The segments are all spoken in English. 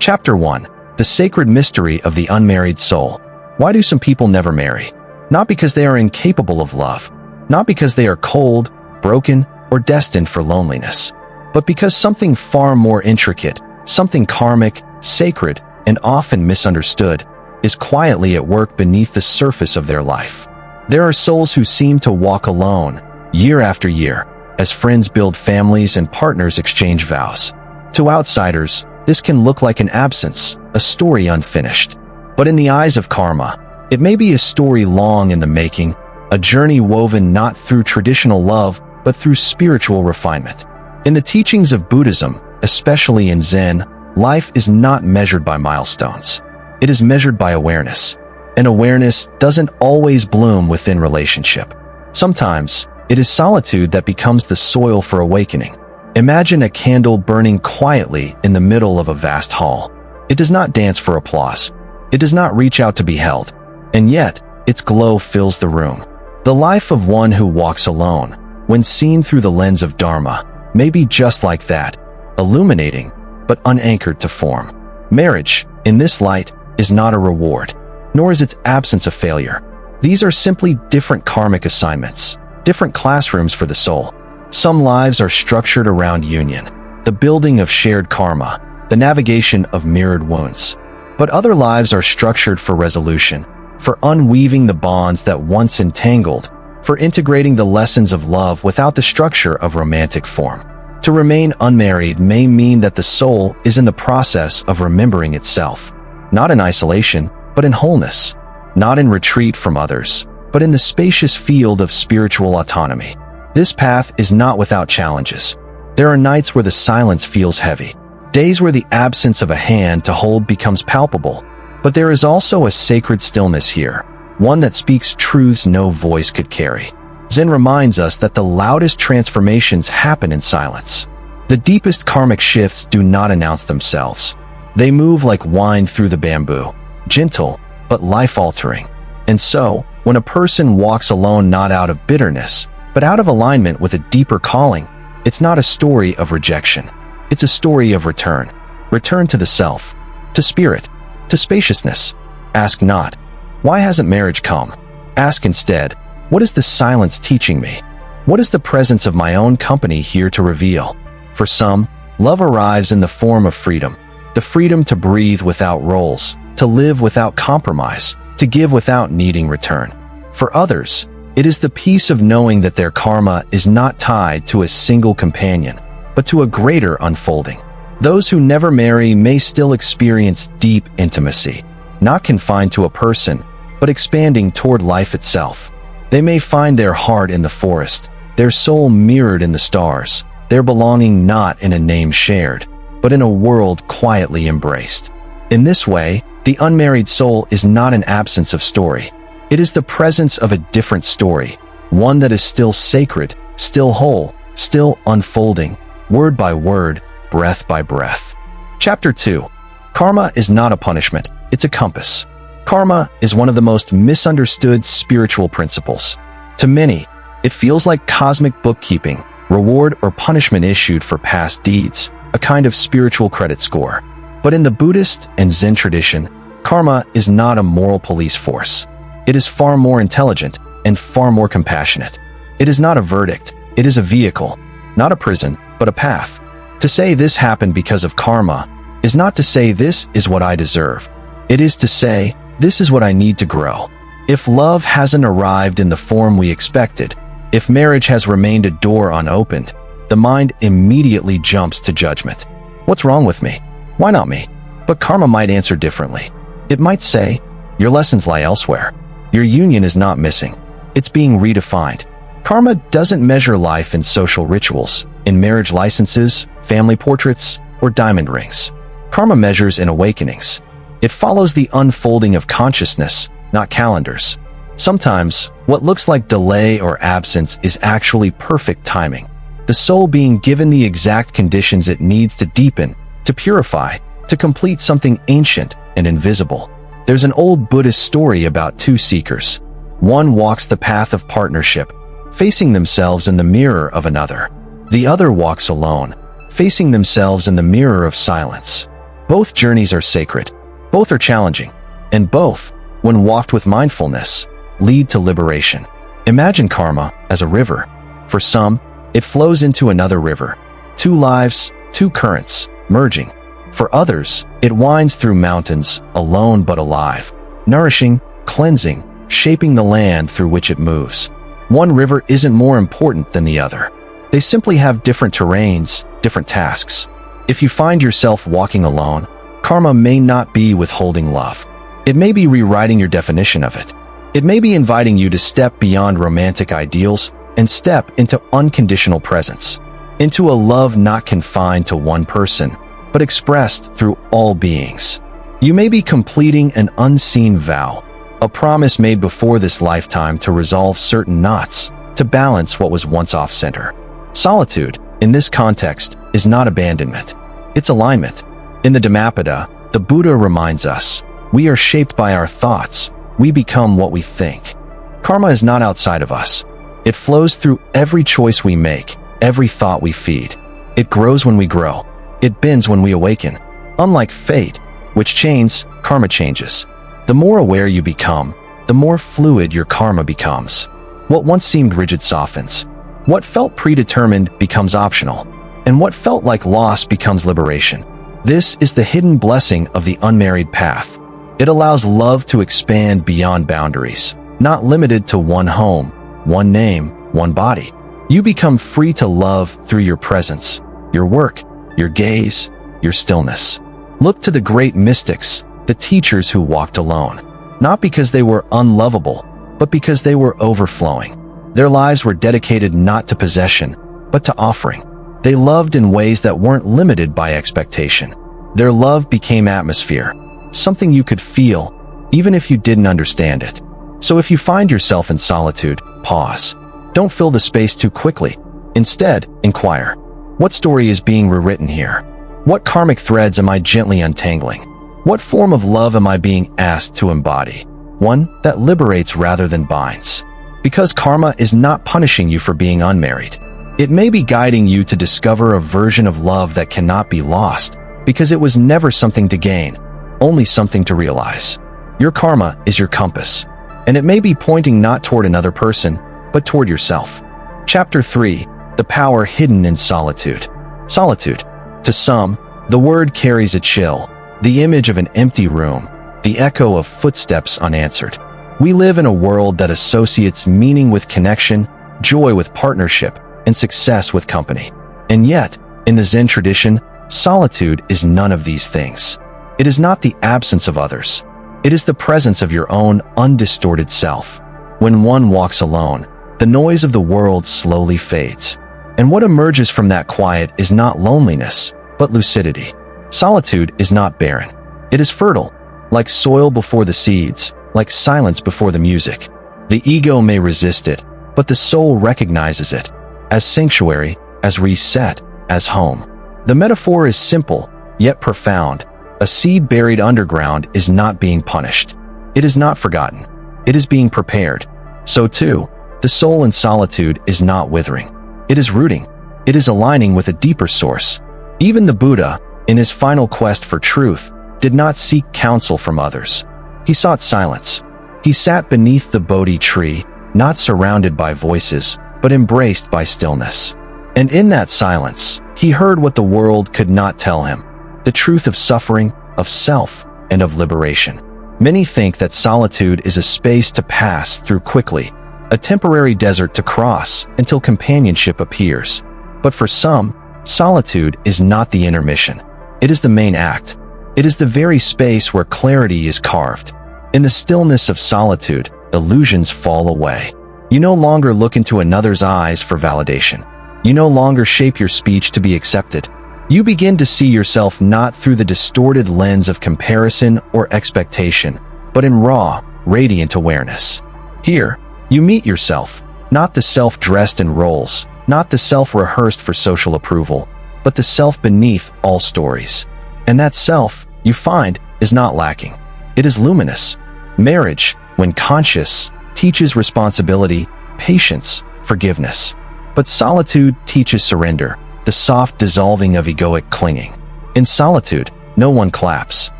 Chapter 1. The Sacred Mystery of the Unmarried Soul. Why do some people never marry? Not because they are incapable of love, not because they are cold, broken, or destined for loneliness, but because something far more intricate, something karmic, sacred, and often misunderstood, is quietly at work beneath the surface of their life. There are souls who seem to walk alone, year after year, as friends build families and partners exchange vows. To outsiders, this can look like an absence, a story unfinished. But in the eyes of karma, it may be a story long in the making, a journey woven not through traditional love, but through spiritual refinement. In the teachings of Buddhism, especially in Zen, life is not measured by milestones. It is measured by awareness. And awareness doesn't always bloom within relationship. Sometimes, it is solitude that becomes the soil for awakening. Imagine a candle burning quietly in the middle of a vast hall. It does not dance for applause. It does not reach out to be held. And yet, its glow fills the room. The life of one who walks alone, when seen through the lens of Dharma, may be just like that, illuminating, but unanchored to form. Marriage, in this light, is not a reward, nor is its absence a failure. These are simply different karmic assignments, different classrooms for the soul. Some lives are structured around union, the building of shared karma, the navigation of mirrored wounds. But other lives are structured for resolution, for unweaving the bonds that once entangled, for integrating the lessons of love without the structure of romantic form. To remain unmarried may mean that the soul is in the process of remembering itself, not in isolation, but in wholeness, not in retreat from others, but in the spacious field of spiritual autonomy. This path is not without challenges. There are nights where the silence feels heavy, days where the absence of a hand to hold becomes palpable, but there is also a sacred stillness here, one that speaks truths no voice could carry. Zen reminds us that the loudest transformations happen in silence. The deepest karmic shifts do not announce themselves. They move like wind through the bamboo, gentle, but life-altering. And so, when a person walks alone not out of bitterness, but out of alignment with a deeper calling, it's not a story of rejection. It's a story of return. Return to the self, to spirit, to spaciousness. Ask not, why hasn't marriage come? Ask instead, what is the silence teaching me? What is the presence of my own company here to reveal? For some, love arrives in the form of freedom, the freedom to breathe without roles, to live without compromise, to give without needing return. For others, it is the peace of knowing that their karma is not tied to a single companion, but to a greater unfolding. Those who never marry may still experience deep intimacy, not confined to a person, but expanding toward life itself. They may find their heart in the forest, their soul mirrored in the stars, their belonging not in a name shared, but in a world quietly embraced. In this way, the unmarried soul is not an absence of story. It is the presence of a different story, one that is still sacred, still whole, still unfolding, word by word, breath by breath. Chapter 2. Karma is not a punishment, it's a compass. Karma is one of the most misunderstood spiritual principles. To many, it feels like cosmic bookkeeping, reward or punishment issued for past deeds, a kind of spiritual credit score. But in the Buddhist and Zen tradition, karma is not a moral police force. It is far more intelligent and far more compassionate. It is not a verdict, it is a vehicle, not a prison, but a path. To say this happened because of karma is not to say this is what I deserve. It is to say, this is what I need to grow. If love hasn't arrived in the form we expected, if marriage has remained a door unopened, the mind immediately jumps to judgment. What's wrong with me? Why not me? But karma might answer differently. It might say, your lessons lie elsewhere. Your union is not missing. It's being redefined. Karma doesn't measure life in social rituals, in marriage licenses, family portraits, or diamond rings. Karma measures in awakenings. It follows the unfolding of consciousness, not calendars. Sometimes, what looks like delay or absence is actually perfect timing. The soul being given the exact conditions it needs to deepen, to purify, to complete something ancient and invisible. There's an old Buddhist story about two seekers. One walks the path of partnership, facing themselves in the mirror of another. The other walks alone, facing themselves in the mirror of silence. Both journeys are sacred. Both are challenging. And both, when walked with mindfulness, lead to liberation. Imagine karma as a river. For some, it flows into another river. Two lives, two currents, merging. For others, it winds through mountains, alone but alive, nourishing, cleansing, shaping the land through which it moves. One river isn't more important than the other. They simply have different terrains, different tasks. If you find yourself walking alone, karma may not be withholding love. It may be rewriting your definition of it. It may be inviting you to step beyond romantic ideals and step into unconditional presence, into a love not confined to one person, but expressed through all beings. You may be completing an unseen vow, a promise made before this lifetime to resolve certain knots, to balance what was once off-center. Solitude, in this context, is not abandonment. It's alignment. In the Dhammapada, the Buddha reminds us, we are shaped by our thoughts. We become what we think. Karma is not outside of us. It flows through every choice we make, every thought we feed. It grows when we grow. It bends when we awaken. Unlike fate, which changes, karma changes. The more aware you become, the more fluid your karma becomes. What once seemed rigid softens. What felt predetermined becomes optional. And what felt like loss becomes liberation. This is the hidden blessing of the unmarried path. It allows love to expand beyond boundaries, not limited to one home, one name, one body. You become free to love through your presence, your work, your gaze, your stillness. Look to the great mystics, the teachers who walked alone, not because they were unlovable, but because they were overflowing. Their lives were dedicated not to possession, but to offering. They loved in ways that weren't limited by expectation. Their love became atmosphere, something you could feel, even if you didn't understand it. So if you find yourself in solitude, pause. Don't fill the space too quickly. Instead, inquire. What story is being rewritten here? What karmic threads am I gently untangling? What form of love am I being asked to embody? One that liberates rather than binds. Because karma is not punishing you for being unmarried. It may be guiding you to discover a version of love that cannot be lost, because it was never something to gain, only something to realize. Your karma is your compass, and it may be pointing not toward another person, but toward yourself. Chapter 3. The Power Hidden in Solitude. Solitude. To some, the word carries a chill, the image of an empty room, the echo of footsteps unanswered. We live in a world that associates meaning with connection, joy with partnership, and success with company. And yet, in the Zen tradition, solitude is none of these things. It is not the absence of others. It is the presence of your own undistorted self. When one walks alone, the noise of the world slowly fades. And what emerges from that quiet is not loneliness, but lucidity. Solitude is not barren. It is fertile, like soil before the seeds, like silence before the music. The ego may resist it, but the soul recognizes it as sanctuary, as reset, as home. The metaphor is simple, yet profound. A seed buried underground is not being punished. It is not forgotten. It is being prepared. So too, the soul in solitude is not withering. It is rooting. It is aligning with a deeper source. Even the Buddha, in his final quest for truth, did not seek counsel from others. He sought silence. He sat beneath the Bodhi tree, not surrounded by voices, but embraced by stillness. And in that silence, he heard what the world could not tell him, the truth of suffering, of self, and of liberation. Many think that solitude is a space to pass through quickly, a temporary desert to cross until companionship appears. But for some, solitude is not the intermission. It is the main act. It is the very space where clarity is carved. In the stillness of solitude, illusions fall away. You no longer look into another's eyes for validation. You no longer shape your speech to be accepted. You begin to see yourself not through the distorted lens of comparison or expectation, but in raw, radiant awareness. Here, you meet yourself, not the self dressed in roles, not the self rehearsed for social approval, but the self beneath all stories. And that self, you find, is not lacking. It is luminous. Marriage, when conscious, teaches responsibility, patience, forgiveness. But solitude teaches surrender, the soft dissolving of egoic clinging. In solitude, No one claps.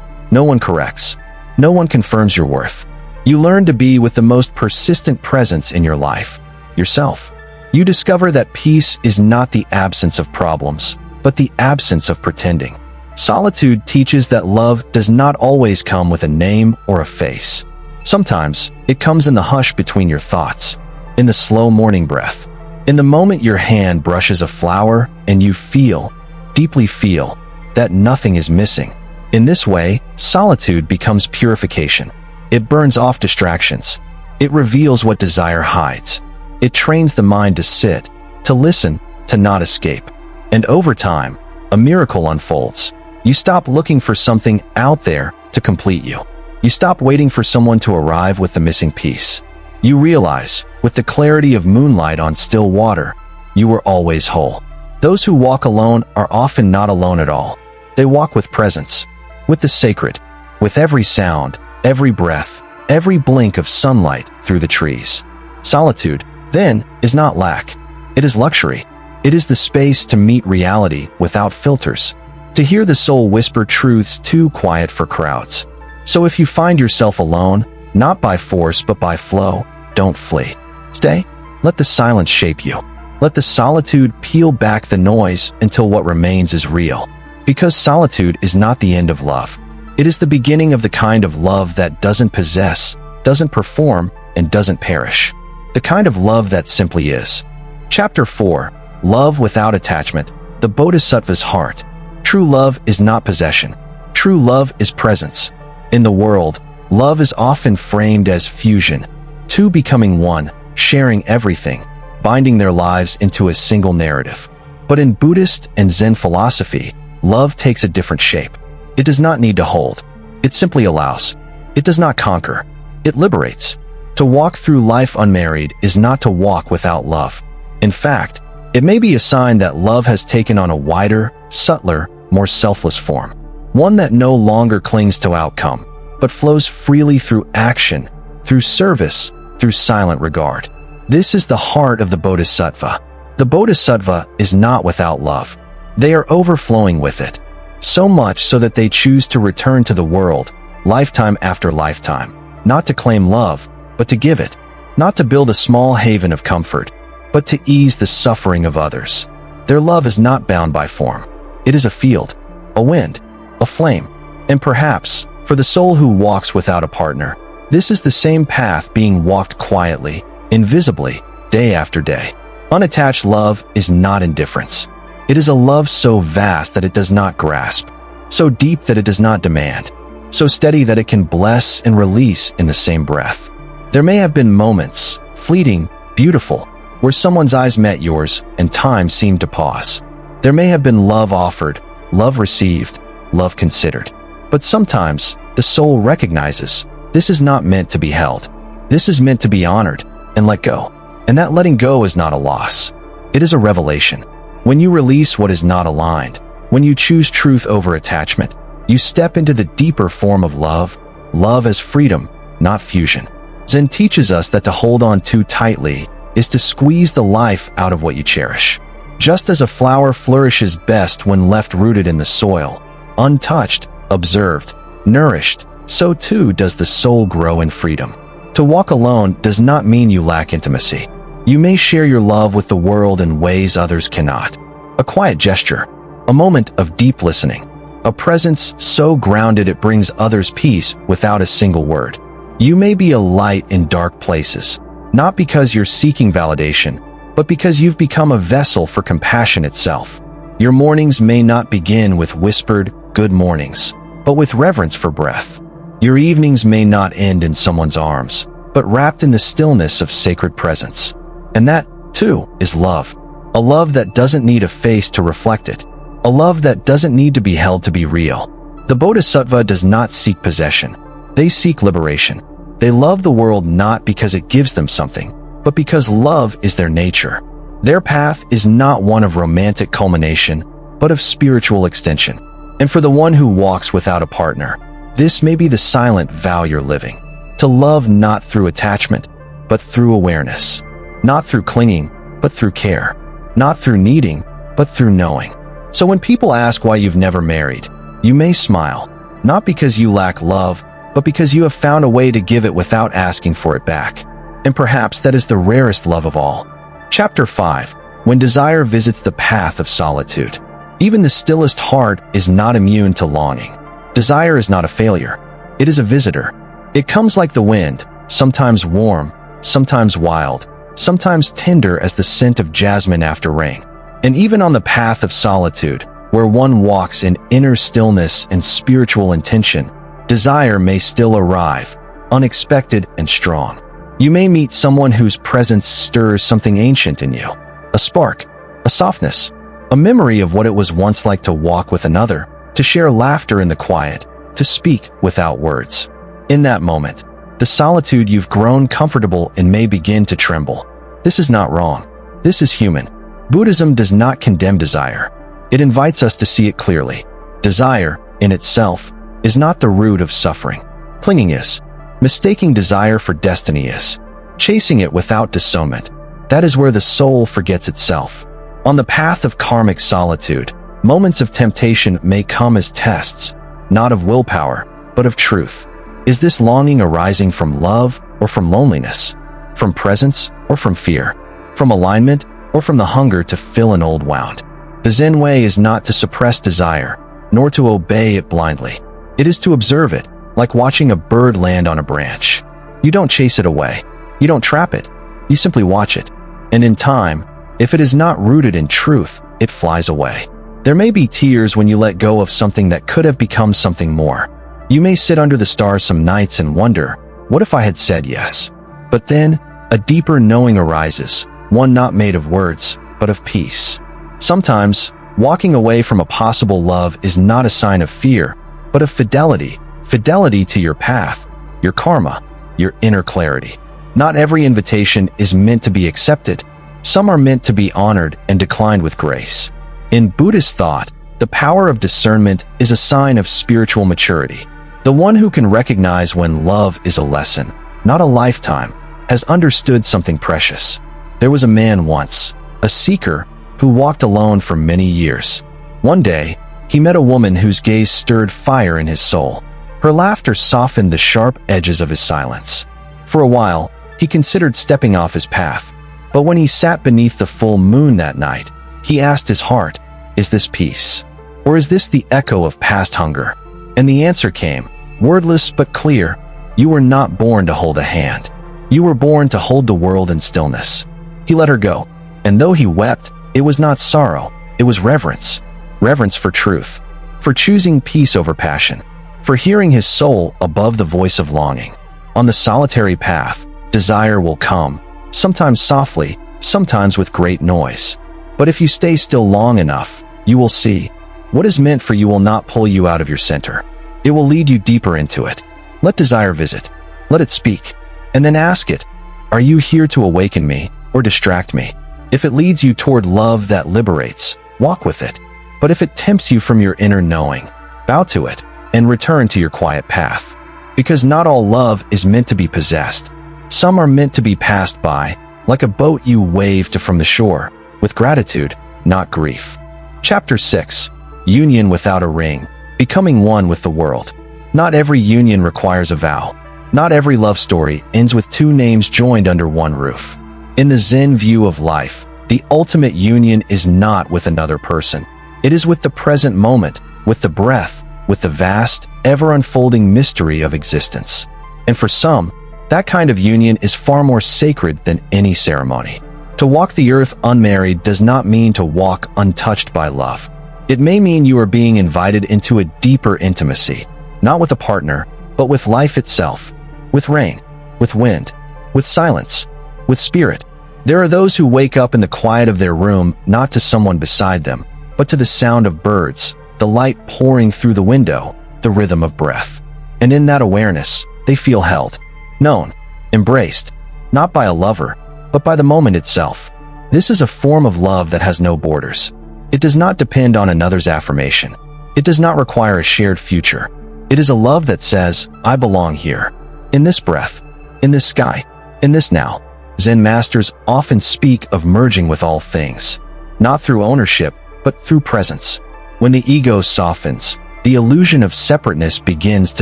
No one corrects. No one confirms your worth. You learn to be with the most persistent presence in your life, yourself. You discover that peace is not the absence of problems, but the absence of pretending. Solitude teaches that love does not always come with a name or a face. Sometimes, it comes in the hush between your thoughts, in the slow morning breath, in the moment your hand brushes a flower and you feel, deeply feel, that nothing is missing. In this way, solitude becomes purification. It burns off distractions. It reveals what desire hides. It trains the mind to sit, to listen, to not escape. And over time, a miracle unfolds. You stop looking for something out there to complete you. You stop waiting for someone to arrive with the missing piece. You realize, with the clarity of moonlight on still water, you were always whole. Those who walk alone are often not alone at all. They walk with presence, with the sacred, with every sound, every breath, every blink of sunlight through the trees. Solitude, then, is not lack. It is luxury. It is the space to meet reality without filters, to hear the soul whisper truths too quiet for crowds. So if you find yourself alone, not by force but by flow, don't flee. Stay. Let the silence shape you. Let the solitude peel back the noise until what remains is real. Because solitude is not the end of love. It is the beginning of the kind of love that doesn't possess, doesn't perform, and doesn't perish. The kind of love that simply is. Chapter 4. Love without attachment. The Bodhisattva's heart. True love is not possession. True love is presence. In the world, love is often framed as fusion, two becoming one, sharing everything, binding their lives into a single narrative. But in Buddhist and Zen philosophy, love takes a different shape. It does not need to hold. It simply allows. It does not conquer. It liberates. To walk through life unmarried is not to walk without love. In fact, it may be a sign that love has taken on a wider, subtler, more selfless form. One that no longer clings to outcome, but flows freely through action, through service, through silent regard. This is the heart of the Bodhisattva. The Bodhisattva is not without love. They are overflowing with it. So much so that they choose to return to the world, lifetime after lifetime, not to claim love, but to give it, not to build a small haven of comfort, but to ease the suffering of others. Their love is not bound by form. It is a field, a wind, a flame, and perhaps, for the soul who walks without a partner, this is the same path being walked quietly, invisibly, day after day. Unattached love is not indifference. It is a love so vast that it does not grasp, so deep that it does not demand, so steady that it can bless and release in the same breath. There may have been moments, fleeting, beautiful, where someone's eyes met yours and time seemed to pause. There may have been love offered, love received, love considered. But sometimes, the soul recognizes, this is not meant to be held. This is meant to be honored and let go. And that letting go is not a loss. It is a revelation. When you release what is not aligned, when you choose truth over attachment, you step into the deeper form of love, love as freedom, not fusion. Zen teaches us that to hold on too tightly is to squeeze the life out of what you cherish. Just as a flower flourishes best when left rooted in the soil, untouched, observed, nourished, so too does the soul grow in freedom. To walk alone does not mean you lack intimacy. You may share your love with the world in ways others cannot. A quiet gesture, a moment of deep listening, a presence so grounded it brings others peace without a single word. You may be a light in dark places, not because you're seeking validation, but because you've become a vessel for compassion itself. Your mornings may not begin with whispered, good mornings, but with reverence for breath. Your evenings may not end in someone's arms, but wrapped in the stillness of sacred presence. And that, too, is love. A love that doesn't need a face to reflect it. A love that doesn't need to be held to be real. The Bodhisattva does not seek possession. They seek liberation. They love the world not because it gives them something, but because love is their nature. Their path is not one of romantic culmination, but of spiritual extension. And for the one who walks without a partner, this may be the silent vow you're living. To love not through attachment, but through awareness. Not through clinging, but through care. Not through needing, but through knowing. So when people ask why you've never married, You may smile, not because you lack love, but because you have found a way to give it without asking for it back. And perhaps that is the rarest love of all. Chapter 5. When desire visits the path of solitude. Even the stillest heart is not immune to longing. Desire is not a failure. It is a visitor. It comes like the wind, sometimes warm, sometimes wild, sometimes tender as the scent of jasmine after rain. And even on the path of solitude, where one walks in inner stillness and spiritual intention, desire may still arrive, unexpected and strong. You may meet someone whose presence stirs something ancient in you. A spark, a softness, a memory of what it was once like to walk with another, to share laughter in the quiet, to speak without words. In that moment, the solitude you've grown comfortable in may begin to tremble. This is not wrong. This is human. Buddhism does not condemn desire. It invites us to see it clearly. Desire, in itself, is not the root of suffering. Clinging is. Mistaking desire for destiny is. Chasing it without discernment. That is where the soul forgets itself. On the path of karmic solitude, moments of temptation may come as tests, not of willpower, but of truth. Is this longing arising from love or from loneliness? From presence or from fear? From alignment or from the hunger to fill an old wound? The Zen way is not to suppress desire, nor to obey it blindly. It is to observe it, like watching a bird land on a branch. You don't chase it away. You don't trap it. You simply watch it. And in time, if it is not rooted in truth, it flies away. There may be tears when you let go of something that could have become something more. You may sit under the stars some nights and wonder, what if I had said yes? But then, a deeper knowing arises, one not made of words, but of peace. Sometimes, walking away from a possible love is not a sign of fear, but of fidelity. Fidelity to your path, your karma, your inner clarity. Not every invitation is meant to be accepted. Some are meant to be honored and declined with grace. In Buddhist thought, the power of discernment is a sign of spiritual maturity. The one who can recognize when love is a lesson, not a lifetime, has understood something precious. There was a man once, a seeker, who walked alone for many years. One day, he met a woman whose gaze stirred fire in his soul. Her laughter softened the sharp edges of his silence. For a while, he considered stepping off his path. But when he sat beneath the full moon that night, he asked his heart, is this peace? Or is this the echo of past hunger? And the answer came, wordless but clear, you were not born to hold a hand. You were born to hold the world in stillness. He let her go, and though he wept, it was not sorrow, it was reverence. Reverence for truth, for choosing peace over passion, for hearing his soul above the voice of longing. On the solitary path, desire will come, sometimes softly, sometimes with great noise. But if you stay still long enough, you will see, what is meant for you will not pull you out of your center. It will lead you deeper into it. Let desire visit. Let it speak. And then ask it, are you here to awaken me or distract me? If it leads you toward love that liberates, walk with it. But if it tempts you from your inner knowing, bow to it and return to your quiet path. Because not all love is meant to be possessed. Some are meant to be passed by, like a boat you wave to from the shore, with gratitude, not grief. Chapter 6. Union without a ring. Becoming one with the world. Not every union requires a vow. Not every love story ends with two names joined under one roof. In the Zen view of life, the ultimate union is not with another person. It is with the present moment, with the breath, with the vast, ever-unfolding mystery of existence. And for some, that kind of union is far more sacred than any ceremony. To walk the earth unmarried does not mean to walk untouched by love. It may mean you are being invited into a deeper intimacy, not with a partner, but with life itself, with rain, with wind, with silence, with spirit. There are those who wake up in the quiet of their room not to someone beside them, but to the sound of birds, the light pouring through the window, the rhythm of breath. And in that awareness, they feel held, known, embraced, not by a lover, but by the moment itself. This is a form of love that has no borders. It does not depend on another's affirmation. It does not require a shared future. It is a love that says, I belong here, in this breath, in this sky, in this now. Zen masters often speak of merging with all things, not through ownership, but through presence. When the ego softens, the illusion of separateness begins to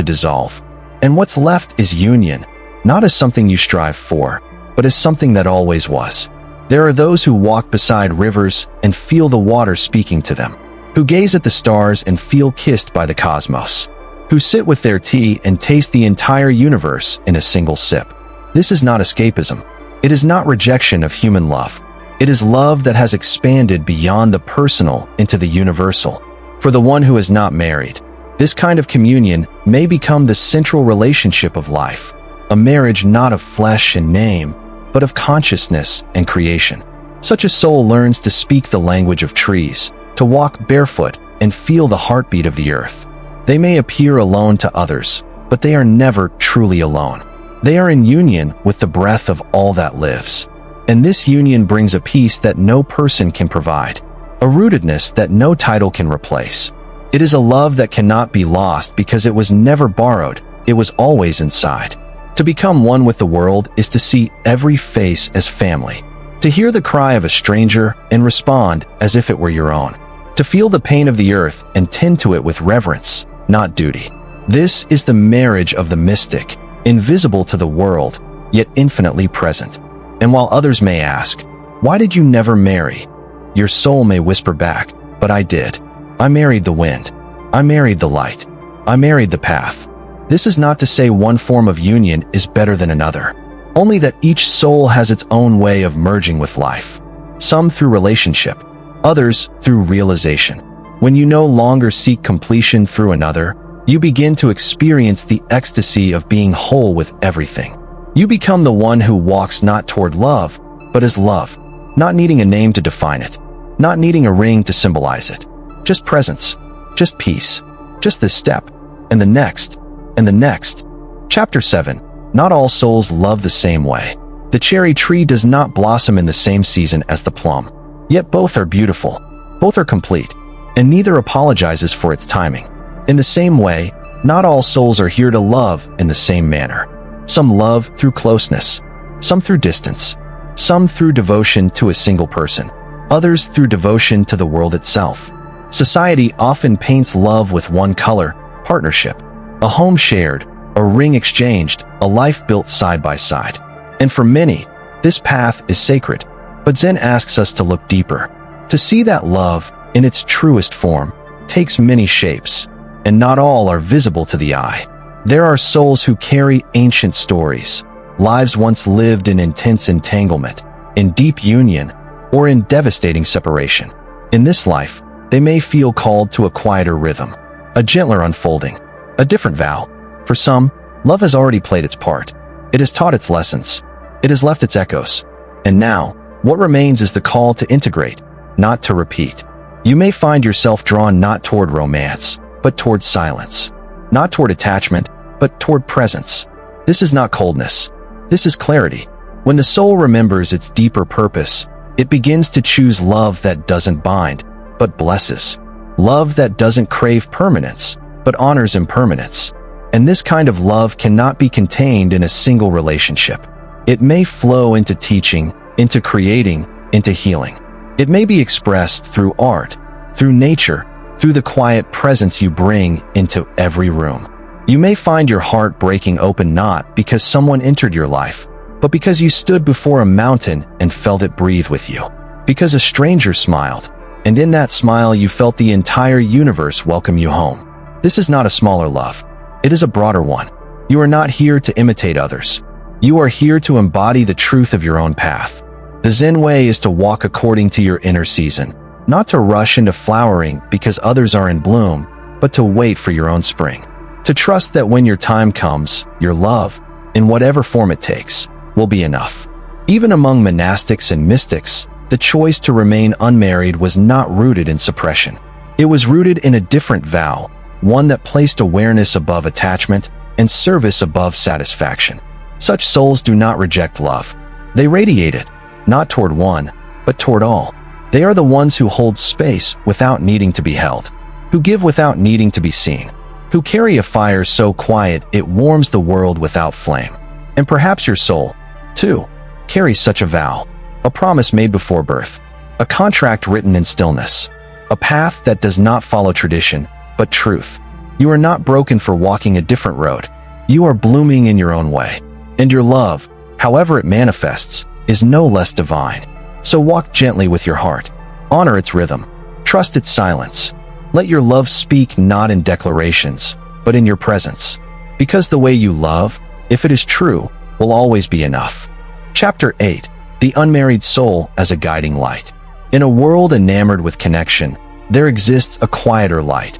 dissolve. And what's left is union, not as something you strive for, but as something that always was. There are those who walk beside rivers and feel the water speaking to them, who gaze at the stars and feel kissed by the cosmos, who sit with their tea and taste the entire universe in a single sip. This is not escapism. It is not rejection of human love. It is love that has expanded beyond the personal into the universal. For the one who is not married, this kind of communion may become the central relationship of life, a marriage not of flesh and name, but of consciousness and creation. Such a soul learns to speak the language of trees, to walk barefoot and feel the heartbeat of the earth. They may appear alone to others, but they are never truly alone. They are in union with the breath of all that lives. And this union brings a peace that no person can provide, a rootedness that no title can replace. It is a love that cannot be lost because it was never borrowed, it was always inside. To become one with the world is to see every face as family, to hear the cry of a stranger and respond as if it were your own, to feel the pain of the earth and tend to it with reverence, not duty. This is the marriage of the mystic, invisible to the world, yet infinitely present. And while others may ask, "Why did you never marry?" your soul may whisper back, "But I did. I married the wind. I married the light. I married the path." This is not to say one form of union is better than another, only that each soul has its own way of merging with life. Some through relationship, others through realization. When you no longer seek completion through another, you begin to experience the ecstasy of being whole with everything. You become the one who walks not toward love, but as love, not needing a name to define it, not needing a ring to symbolize it. Just presence, just peace, just this step, and the next, and the next. Chapter 7. Not all souls love the same way. The cherry tree does not blossom in the same season as the plum. Yet both are beautiful, both are complete, and neither apologizes for its timing. In the same way, not all souls are here to love in the same manner. Some love through closeness, some through distance, some through devotion to a single person, others through devotion to the world itself. Society often paints love with one color: partnership, a home shared, a ring exchanged, a life built side by side. And for many, this path is sacred. But Zen asks us to look deeper, to see that love, in its truest form, takes many shapes, and not all are visible to the eye. There are souls who carry ancient stories, lives once lived in intense entanglement, in deep union, or in devastating separation. In this life, they may feel called to a quieter rhythm, a gentler unfolding, a different vow. For some, love has already played its part. It has taught its lessons. It has left its echoes. And now, what remains is the call to integrate, not to repeat. You may find yourself drawn not toward romance, but toward silence. Not toward attachment, but toward presence. This is not coldness. This is clarity. When the soul remembers its deeper purpose, it begins to choose love that doesn't bind, but blesses. Love that doesn't crave permanence, but honors impermanence. And this kind of love cannot be contained in a single relationship. It may flow into teaching, into creating, into healing. It may be expressed through art, through nature, through the quiet presence you bring into every room. You may find your heart breaking open not because someone entered your life, but because you stood before a mountain and felt it breathe with you. Because a stranger smiled, and in that smile you felt the entire universe welcome you home. This is not a smaller love. It is a broader one. You are not here to imitate others. You are here to embody the truth of your own path. The Zen way is to walk according to your inner season, not to rush into flowering because others are in bloom, but to wait for your own spring. To trust that when your time comes, your love, in whatever form it takes, will be enough. Even among monastics and mystics, the choice to remain unmarried was not rooted in suppression. It was rooted in a different vow, one that placed awareness above attachment and service above satisfaction. Such souls do not reject love. They radiate it, not toward one, but toward all. They are the ones who hold space without needing to be held, who give without needing to be seen, who carry a fire so quiet it warms the world without flame. And perhaps your soul, too, carries such a vow, a promise made before birth, a contract written in stillness, a path that does not follow tradition, but truth. You are not broken for walking a different road. You are blooming in your own way. And your love, however it manifests, is no less divine. So walk gently with your heart. Honor its rhythm. Trust its silence. Let your love speak not in declarations, but in your presence. Because the way you love, if it is true, will always be enough. Chapter 8. The Unmarried Soul as a Guiding Light. In a world enamored with connection, there exists a quieter light.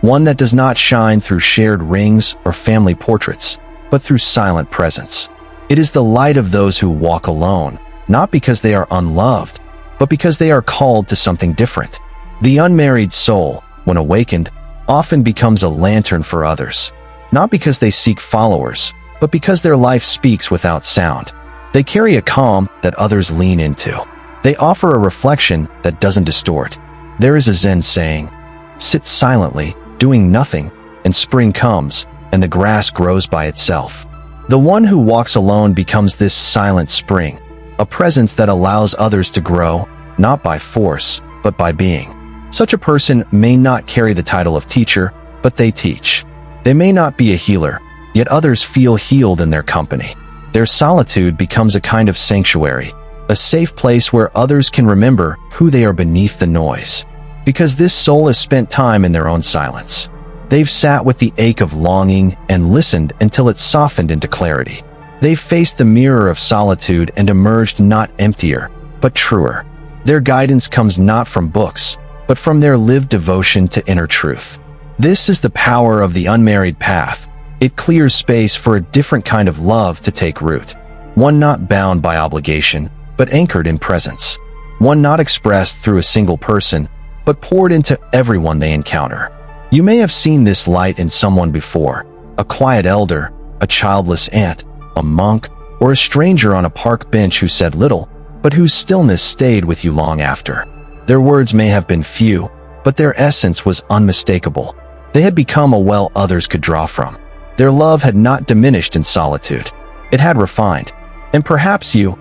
One that does not shine through shared rings or family portraits, but through silent presence. It is the light of those who walk alone, not because they are unloved, but because they are called to something different. The unmarried soul, when awakened, often becomes a lantern for others, not because they seek followers, but because their life speaks without sound. They carry a calm that others lean into. They offer a reflection that doesn't distort. There is a Zen saying, "Sit silently, doing nothing, and spring comes, and the grass grows by itself." The one who walks alone becomes this silent spring, a presence that allows others to grow, not by force, but by being. Such a person may not carry the title of teacher, but they teach. They may not be a healer, yet others feel healed in their company. Their solitude becomes a kind of sanctuary, a safe place where others can remember who they are beneath the noise. Because this soul has spent time in their own silence. They've sat with the ache of longing and listened until it softened into clarity. They've faced the mirror of solitude and emerged not emptier, but truer. Their guidance comes not from books, but from their lived devotion to inner truth. This is the power of the unmarried path. It clears space for a different kind of love to take root. One not bound by obligation, but anchored in presence. One not expressed through a single person, but poured into everyone they encounter. You may have seen this light in someone before, a quiet elder, a childless aunt, a monk, or a stranger on a park bench who said little, but whose stillness stayed with you long after. Their words may have been few, but their essence was unmistakable. They had become a well others could draw from. Their love had not diminished in solitude. It had refined. And perhaps you,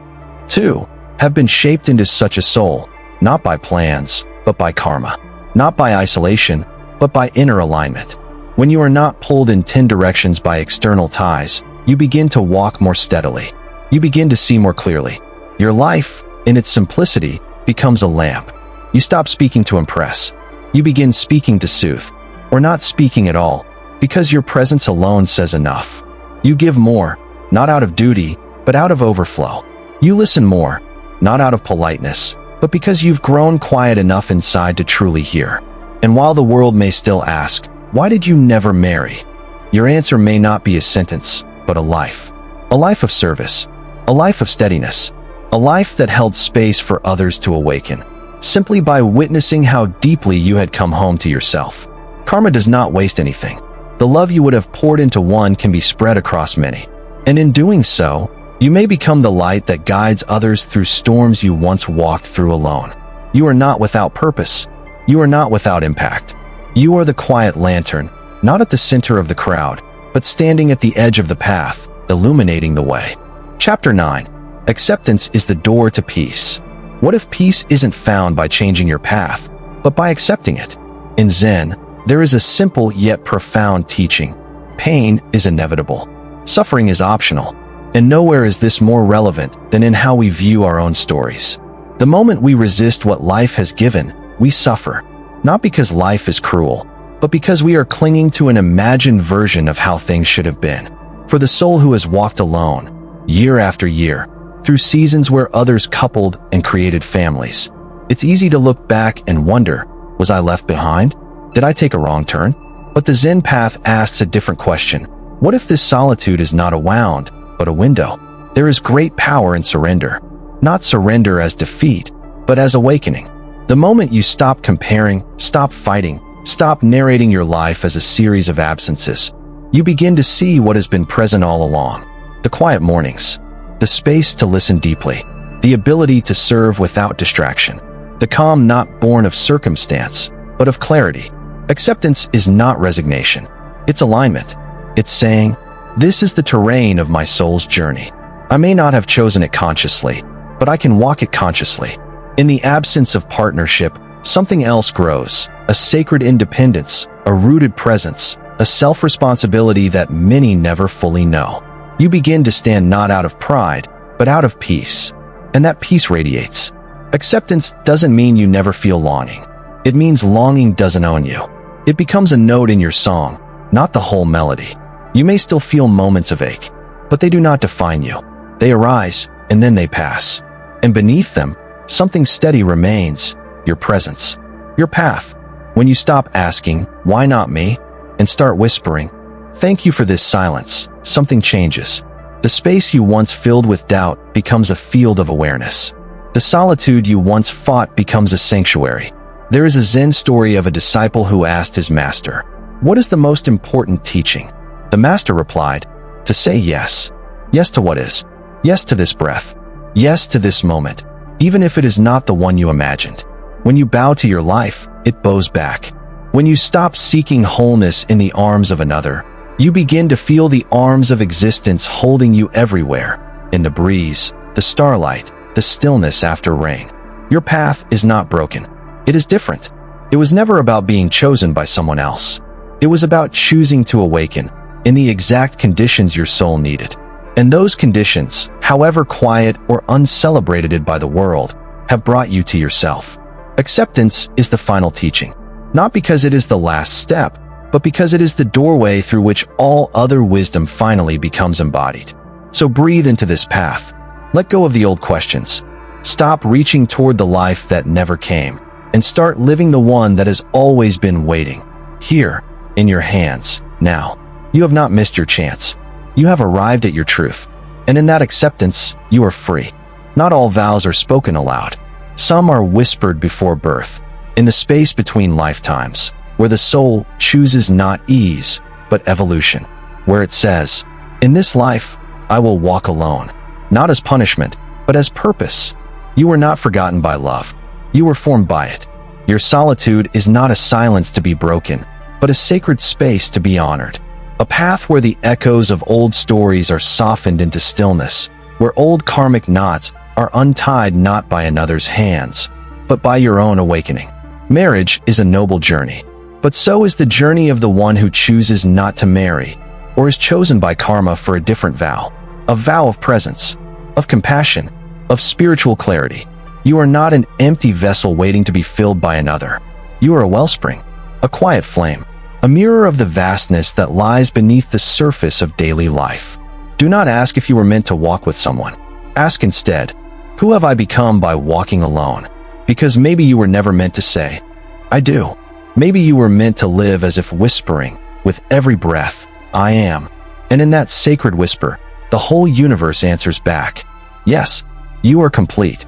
too, have been shaped into such a soul, not by plans, but by karma. Not by isolation, but by inner alignment. When you are not pulled in 10 directions by external ties, you begin to walk more steadily. You begin to see more clearly. Your life, in its simplicity, becomes a lamp. You stop speaking to impress. You begin speaking to soothe, or not speaking at all, because your presence alone says enough. You give more, not out of duty, but out of overflow. You listen more, not out of politeness, but because you've grown quiet enough inside to truly hear. And while the world may still ask, "Why did you never marry?" your answer may not be a sentence, but a life. A life of service. A life of steadiness. A life that held space for others to awaken, simply by witnessing how deeply you had come home to yourself. Karma does not waste anything. The love you would have poured into one can be spread across many. And in doing so, you may become the light that guides others through storms you once walked through alone. You are not without purpose. You are not without impact. You are the quiet lantern, not at the center of the crowd, but standing at the edge of the path, illuminating the way. Chapter 9. Acceptance is the door to peace. What if peace isn't found by changing your path, but by accepting it? In Zen, there is a simple yet profound teaching. Pain is inevitable. Suffering is optional. And nowhere is this more relevant than in how we view our own stories. The moment we resist what life has given, we suffer. Not because life is cruel, but because we are clinging to an imagined version of how things should have been. For the soul who has walked alone, year after year, through seasons where others coupled and created families, it's easy to look back and wonder, was I left behind? Did I take a wrong turn? But the Zen path asks a different question. What if this solitude is not a wound, but a window? There is great power in surrender. Not surrender as defeat, but as awakening. The moment you stop comparing, stop fighting, stop narrating your life as a series of absences, you begin to see what has been present all along. The quiet mornings, the space to listen deeply, the ability to serve without distraction, the calm not born of circumstance, but of clarity. Acceptance is not resignation. It's alignment. It's saying, this is the terrain of my soul's journey. I may not have chosen it consciously, but I can walk it consciously. In the absence of partnership, something else grows, a sacred independence, a rooted presence, a self-responsibility that many never fully know. You begin to stand not out of pride, but out of peace. And that peace radiates. Acceptance doesn't mean you never feel longing. It means longing doesn't own you. It becomes a note in your song, not the whole melody. You may still feel moments of ache, but they do not define you. They arise, and then they pass. And beneath them, something steady remains, your presence, your path. When you stop asking, "Why not me?" and start whispering, "Thank you for this silence," something changes. The space you once filled with doubt becomes a field of awareness. The solitude you once fought becomes a sanctuary. There is a Zen story of a disciple who asked his master, "What is the most important teaching?" The master replied, "To say yes. Yes to what is. Yes to this breath. Yes to this moment, even if it is not the one you imagined." When you bow to your life, it bows back. When you stop seeking wholeness in the arms of another, you begin to feel the arms of existence holding you everywhere, in the breeze, the starlight, the stillness after rain. Your path is not broken. It is different. It was never about being chosen by someone else. It was about choosing to awaken in the exact conditions your soul needed. And those conditions, however quiet or uncelebrated by the world, have brought you to yourself. Acceptance is the final teaching, not because it is the last step, but because it is the doorway through which all other wisdom finally becomes embodied. So breathe into this path. Let go of the old questions. Stop reaching toward the life that never came, and start living the one that has always been waiting, here, in your hands, now. You have not missed your chance. You have arrived at your truth. And in that acceptance, you are free. Not all vows are spoken aloud. Some are whispered before birth, in the space between lifetimes, where the soul chooses not ease, but evolution. Where it says, "In this life, I will walk alone," not as punishment, but as purpose. You were not forgotten by love. You were formed by it. Your solitude is not a silence to be broken, but a sacred space to be honored. A path where the echoes of old stories are softened into stillness, where old karmic knots are untied not by another's hands, but by your own awakening. Marriage is a noble journey, but so is the journey of the one who chooses not to marry, or is chosen by karma for a different vow. A vow of presence, of compassion, of spiritual clarity. You are not an empty vessel waiting to be filled by another. You are a wellspring, a quiet flame, a mirror of the vastness that lies beneath the surface of daily life. Do not ask if you were meant to walk with someone. Ask instead, who have I become by walking alone? Because maybe you were never meant to say, "I do." Maybe you were meant to live as if whispering, with every breath, "I am." And in that sacred whisper, the whole universe answers back, "Yes, you are complete."